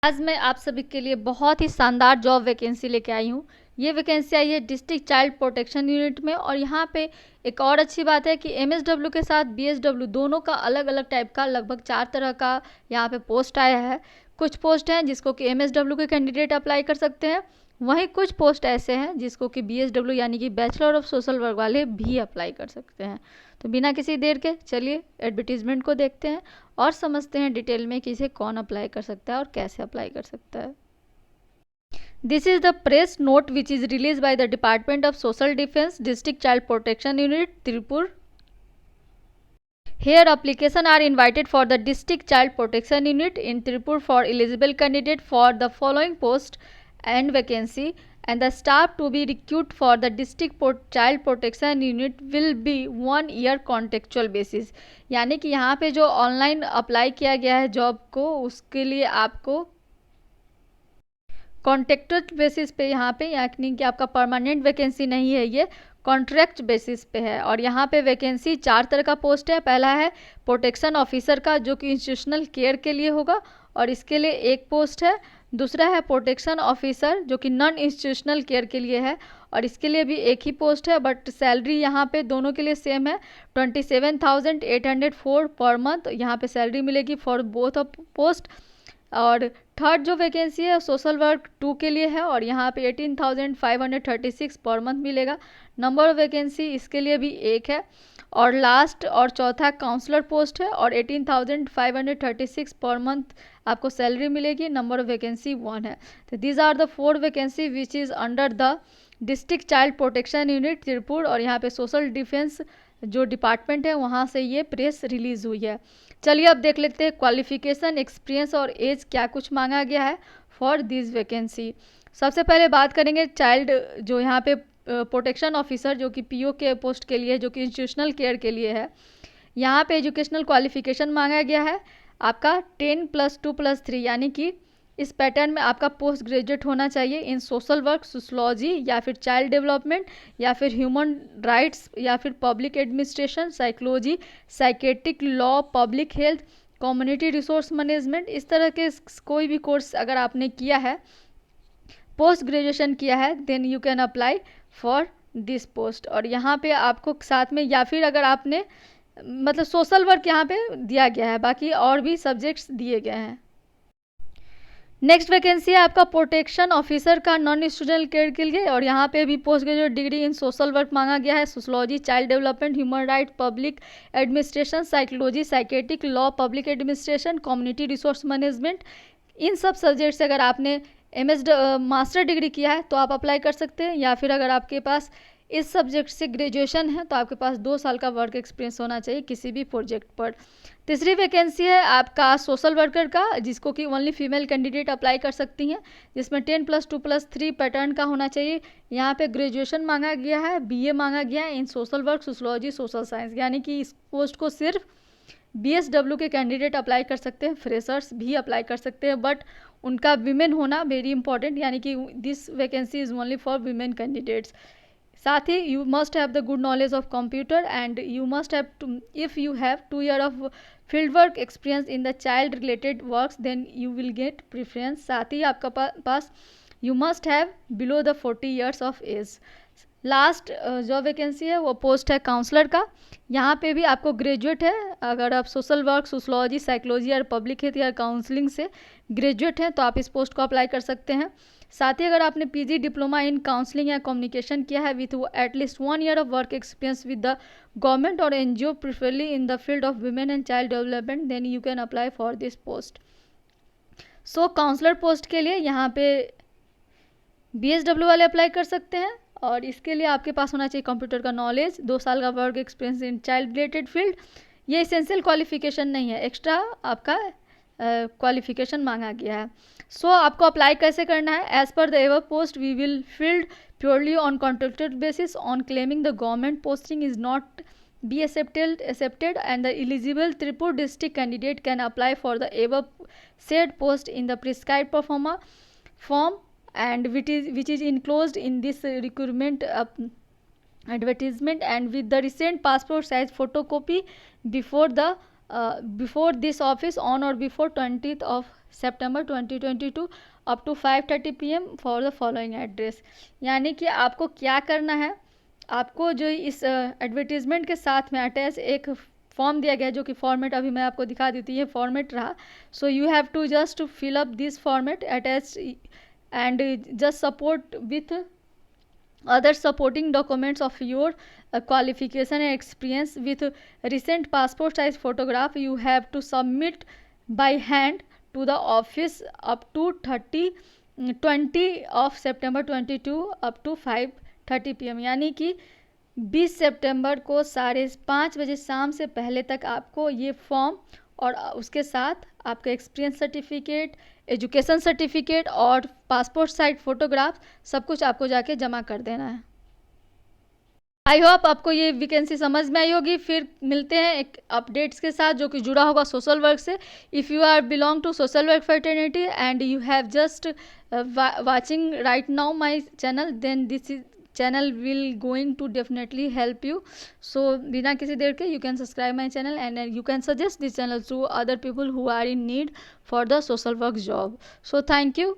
आज मैं आप सभी के लिए बहुत ही शानदार जॉब वैकेंसी लेके आई हूँ। ये वैकेंसी आई है डिस्ट्रिक्ट चाइल्ड प्रोटेक्शन यूनिट में। और यहाँ पे एक और अच्छी बात है कि एमएसडब्ल्यू के साथ बीएसडब्ल्यू दोनों का अलग अलग टाइप का लगभग 4 तरह का यहाँ पे पोस्ट आया है। कुछ पोस्ट हैं जिसको कि एमएसडब्ल्यू के कैंडिडेट अप्लाई कर सकते हैं, वहीं कुछ पोस्ट ऐसे हैं जिसको कि बीएसडब्ल्यू यानी कि बैचलर ऑफ सोशल वर्क वाले भी अप्लाई कर सकते हैं। तो बिना किसी देर के चलिए एडवर्टीजमेंट को देखते हैं और समझते हैं डिटेल में कि इसे कौन अप्लाई कर सकता है और कैसे अप्लाई कर सकता है। This is the press note which is release by the department of social defence district child protection unit Tripura. Here application are invited for the district child protection unit in Tripur for eligible candidate for the following post and vacancy, and the staff to be recruited for the district child protection unit will be 1 year contractual basis। यानी कि यहाँ पे जो online apply किया गया है job को, उसके लिए आपको कॉन्ट्रैक्ट बेसिस पे यहाँ पे, यानी कि आपका परमानेंट वैकेंसी नहीं है, ये कॉन्ट्रैक्ट बेसिस पे है। और यहाँ पे वैकेंसी 4 तरह का पोस्ट है। पहला है प्रोटेक्शन ऑफिसर का, जो कि इंस्टीट्यूशनल केयर के लिए होगा और इसके लिए एक पोस्ट है। दूसरा है प्रोटेक्शन ऑफिसर जो कि नॉन इंस्टीट्यूशनल केयर के लिए है और इसके लिए भी एक ही पोस्ट है, बट सैलरी यहाँ पे दोनों के लिए सेम है। 27,804 पर मंथ यहाँ पे सैलरी मिलेगी फॉर बोथ ऑफ पोस्ट। और थर्ड जो वैकेंसी है सोशल वर्क 2 के लिए है और यहाँ पे 18,536 पर मंथ मिलेगा। नंबर ऑफ वैकेंसी इसके लिए भी एक है। और लास्ट और चौथा काउंसलर पोस्ट है और 18,536 पर मंथ आपको सैलरी मिलेगी। नंबर ऑफ वैकेंसी 1 है। तो these are the 4 vacancy which is under the district child protection unit Tripura. और यहाँ पे सोशल डिफेंस जो डिपार्टमेंट है वहाँ से ये प्रेस रिलीज़ हुई है। चलिए अब देख लेते हैं क्वालिफिकेशन, एक्सपीरियंस और एज क्या कुछ मांगा गया है फॉर दिस वैकेंसी। सबसे पहले बात करेंगे चाइल्ड जो यहाँ पे प्रोटेक्शन ऑफिसर जो कि पीओ के पोस्ट के लिए, जो कि इंस्टीट्यूशनल केयर के लिए है। यहाँ पे एजुकेशनल क्वालिफिकेशन मांगा गया है आपका 10+2+3, यानी कि इस पैटर्न में आपका पोस्ट ग्रेजुएट होना चाहिए इन सोशल वर्क, सोशलॉजी या फिर चाइल्ड डेवलपमेंट या फिर ह्यूमन राइट्स या फिर public administration, psychology, psychiatric law, public health, community resource management. इस तरह के कोई भी कोर्स अगर आपने किया है, पोस्ट ग्रेजुएशन किया है, then you can apply for this post. और यहाँ पे आपको साथ में या फिर अगर आपने मतलब सोशल वर्क यहाँ पे दिया गया है, बाकी और भी सब्जेक्ट्स दिए गए हैं। नेक्स्ट वैकेंसी है आपका प्रोटेक्शन ऑफिसर का नॉन इंस्टीट्यूशनल केयर के लिए और यहाँ पे भी post graduate degree in social work मांगा गया है। Sociology, child development, human right, public administration, psychology, psychiatric law, public administration, community resource management. इन सब सब्जेक्ट से अगर आपने मास्टर डिग्री किया है तो आप अप्लाई कर सकते हैं, या फिर अगर आपके पास इस सब्जेक्ट से ग्रेजुएशन है तो आपके पास 2 साल का वर्क एक्सपीरियंस होना चाहिए किसी भी प्रोजेक्ट पर। तीसरी वैकेंसी है आपका सोशल वर्कर का, जिसको कि ओनली फीमेल कैंडिडेट अप्लाई कर सकती हैं, जिसमें 10+2+3 पैटर्न का होना चाहिए। यहाँ पे ग्रेजुएशन मांगा गया है, बीए मांगा गया है in social work, sociology, social science, यानी कि इस पोस्ट को सिर्फ बीएसडब्ल्यू के कैंडिडेट अप्लाई कर सकते हैं, फ्रेशर्स भी अप्लाई कर सकते हैं, बट उनका वीमेन होना वेरी इंपॉर्टेंट, यानी कि this vacancy is only for women candidates. साथ ही you must have the good knowledge of computer and you must have to, if you have 2 year of field work experience in the child related works then you will get preference. साथ ही आपका पास you must have below the 40 years of age. Last जो vacancy है वो post है counsellor का। यहाँ पे भी आपको ग्रेजुएट है, अगर आप सोशल वर्क, सोशलॉजी, साइकोलॉजी और पब्लिक हेल्थ या काउंसलिंग से ग्रेजुएट हैं तो आप इस पोस्ट को अप्लाई कर सकते हैं। साथ ही अगर आपने पीजी डिप्लोमा इन काउंसलिंग या कम्युनिकेशन किया है with at least 1 year of work experience with the government और NGO preferably in the field of women and child development, then you can apply for this post. So counsellor post के लिए यहाँ पे BSW वाले apply कर सकते हैं और इसके लिए आपके पास होना चाहिए कंप्यूटर का नॉलेज, 2 साल का work experience in child related field. ये इसेंशियल क्वालिफिकेशन नहीं है, एक्स्ट्रा आपका क्वालिफिकेशन मांगा गया है। सो आपको अप्लाई कैसे करना है? As per the ever post we will filled purely on contracted basis on claiming the government posting is not be accepted and the eligible Tripur district candidate can apply for the above said post in the prescribed form and which is enclosed in this recruitment advertisement and with the recent passport size photocopy before this office on or before 20th of September 2022 up to 5:30 PM for the following address। यानी कि आपको क्या करना है, आपको जो इस advertisement के साथ में अटैच एक फॉर्म दिया गया, जो कि फॉर्मेट अभी मैं आपको दिखा देती हूँ, ये फॉर्मेट रहा। So you have to just fill up this format attach and just support with other supporting documents of your qualification and experience with recent passport size photograph. You have to submit by hand to the office up to 20 of September 22 up to 5:30 PM। यानी कि 20 सितंबर को 5:30 बजे शाम से पहले तक आपको ये फॉर्म और उसके साथ आपका एक्सपीरियंस सर्टिफिकेट, एजुकेशन सर्टिफिकेट और पासपोर्ट साइज फोटोग्राफ सब कुछ आपको जाके जमा कर देना है। आई होप आपको ये वैकेंसी समझ में आई होगी। फिर मिलते हैं एक अपडेट्स के साथ जो कि जुड़ा होगा सोशल वर्क से। If you are belong to social work fraternity and you have just watching right now my channel, then this is channel will going to definitely help you। so बिना किसी देर के you can subscribe my channel and you can suggest this channel to other people who are in need for the social work job। so thank you।